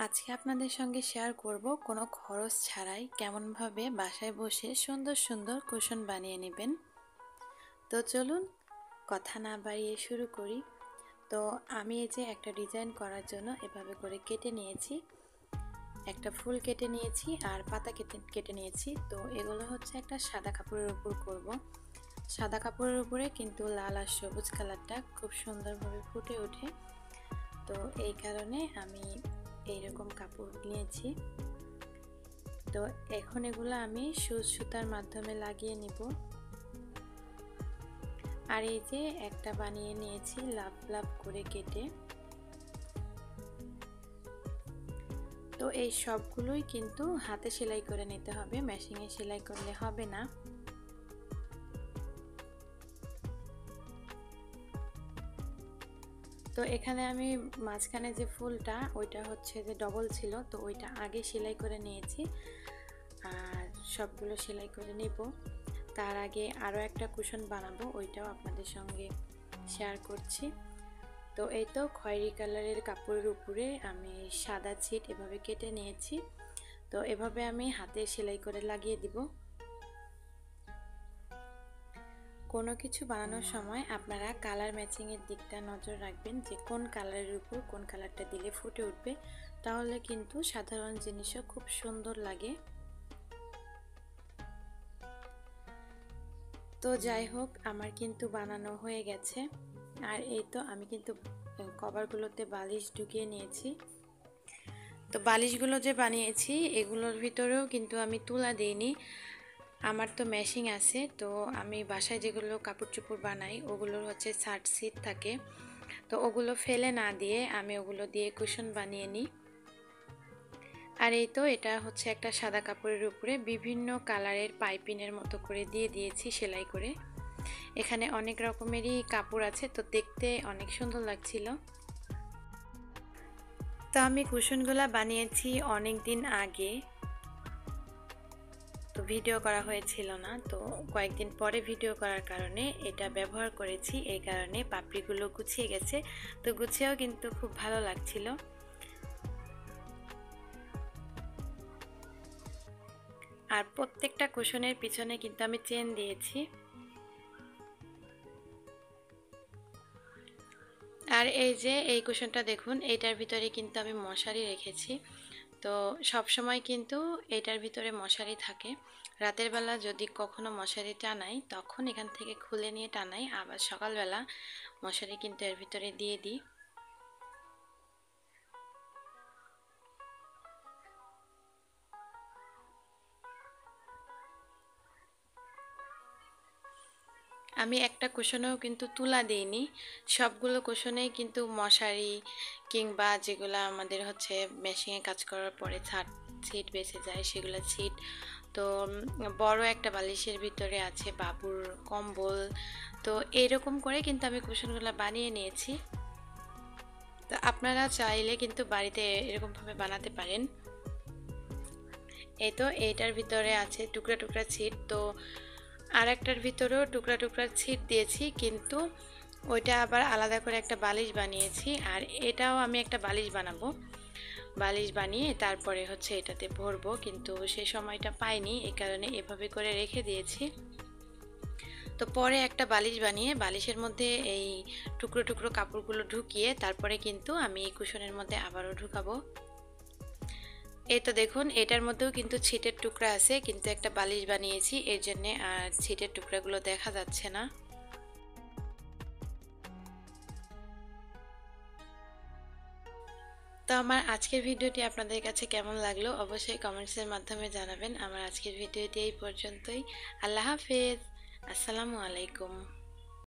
আজকে আপনাদের সঙ্গে শেয়ার করব কোনো খরচ ছাড়াই কেমনভাবে বাসায় বসে সুন্দর সুন্দর কুশন বানিয়ে নেবেন। তো চলুন কথা না বাড়িয়ে শুরু করি। তো আমি এই যে একটা ডিজাইন করার জন্য এভাবে করে কেটে নিয়েছি, একটা ফুল কেটে নিয়েছি আর পাতা কেটে নিয়েছি। তো এগুলো হচ্ছে একটা সাদা কাপড়ের উপর করব। সাদা কাপড়ের উপরে কিন্তু লাল আর সবুজ কালারটা খুব সুন্দরভাবে ফুটে ওঠে। তো এই কারণে আমি এইরকম কাপড় নিয়েছি। তো এখন এগুলো আমি সুচ সুতার মাধ্যমে লাগিয়ে নিব। আর এই যে একটা বানিয়ে নিয়েছি লাভ লাভ করে কেটে। তো এই সবগুলোই কিন্তু হাতে সেলাই করে নিতে হবে, মেশিনে সেলাই করলে হবে না। তো এখানে আমি মাঝখানে যে ফুলটা ওইটা হচ্ছে যে ডবল ছিল, তো ওইটা আগে সেলাই করে নিয়েছি আর সবগুলো সেলাই করে নিব। তার আগে আরও একটা কুশন বানাবো, ওইটাও আপনাদের সঙ্গে শেয়ার করছি। তো এই তো খয়েরি কালারের কাপড়ের উপরে আমি সাদা ছিট এভাবে কেটে নিয়েছি। তো এভাবে আমি হাতে সেলাই করে লাগিয়ে দিব। কোনো কিছু বানানোর সময় আপনারা কালার ম্যাচিংয়ের দিকটা নজর রাখবেন, যে কোন কালারের উপর কোন কালারটা দিলে ফুটে উঠবে, তাহলে কিন্তু সাধারণ জিনিসও খুব সুন্দর লাগে। তো যাই হোক, আমার কিন্তু বানানো হয়ে গেছে। আর এই তো আমি কিন্তু কভারগুলোতে বালিশ ঢুকিয়ে নিয়েছি। তো বালিশগুলো যে বানিয়েছি এগুলোর ভিতরেও কিন্তু আমি তুলা দিইনি। আমার তো মেশিং আছে, তো আমি বাসায় যেগুলো কাপড় চোপড় বানাই ওগুলোর হচ্ছে ছাট সিট থাকে, তো ওগুলো ফেলে না দিয়ে আমি ওগুলো দিয়ে কুশন বানিয়ে নিই। আর এই তো এটা হচ্ছে একটা সাদা কাপড়ের উপরে বিভিন্ন কালারের পাইপিনের মতো করে দিয়ে দিয়েছি সেলাই করে। এখানে অনেক রকমেরই কাপড় আছে, তো দেখতে অনেক সুন্দর লাগছিল। তো আমি কুশনগুলো বানিয়েছি অনেক দিন আগে, তো ভিডিও করা হয়েছিল না। তো কয়েকদিন পরে ভিডিও করার কারণে এটা ব্যবহার করেছি, এই কারণে পাপড়িগুলো গুছিয়ে গেছে। তো গুছিয়েও কিন্তু খুব ভালো লাগছিল। আর প্রত্যেকটা কুশনের পিছনে কিন্তু আমি চেন দিয়েছি। আর এই যে এই কুশনটা দেখুন, এইটার ভিতরে কিন্তু আমি মশারি রেখেছি। তো সব সময় কিন্তু এটার ভিতরে মশারি থাকে। রাতের বেলা যদি কখনো মশারি টানাই তখন এখান থেকে খুলে নিয়ে টানাই, আবার সকালবেলা মশারি কিন্তু এর ভিতরে দিয়ে দিই। আমি একটা কুশনেও কিন্তু তুলা দিইনি, সবগুলো কুশনেই কিন্তু মশারি কিংবা যেগুলো আমাদের হচ্ছে মেশিনে কাজ করার পরে ছিট বেঁচে যায় সেগুলো ছিট। তো বড় একটা বালিশের ভিতরে আছে বাবুর কম্বল। তো এরকম করে কিন্তু আমি কুশনগুলো বানিয়ে নিয়েছি। তো আপনারা চাইলে কিন্তু বাড়িতে এরকমভাবে বানাতে পারেন। এই তো এইটার ভিতরে আছে টুকরা টুকরা ছিট, তো আর একটার ভিতরেও টুকরা টুকরা ছিট দিয়েছি, কিন্তু ওইটা আবার আলাদা করে একটা বালিশ বানিয়েছি। আর এটাও আমি একটা বালিশ বানাবো, বালিশ বানিয়ে তারপরে হচ্ছে এটাতে ভরবো, কিন্তু সে সময়টা পাইনি, এই কারণে এভাবে করে রেখে দিয়েছি। তো পরে একটা বালিশ বানিয়ে বালিশের মধ্যে এই টুকরো টুকরো কাপড়গুলো ঢুকিয়ে তারপরে কিন্তু আমি এই কুশনের মধ্যে আবারও ঢুকাবো। এই তো দেখুন, এটার মধ্যেও কিন্তু ছিটের টুকরা আছে, কিন্তু একটা বালিশ বানিয়েছি এর জন্য আর ছিটের টুকরাগুলো দেখা যাচ্ছে না। তো আমার আজকের ভিডিওটি আপনাদের কাছে কেমন লাগলো অবশ্যই কমেন্টসের মাধ্যমে জানাবেন। আমার আজকের ভিডিওটি এই পর্যন্তই। আল্লাহ হাফেজ, আসসালামু আলাইকুম।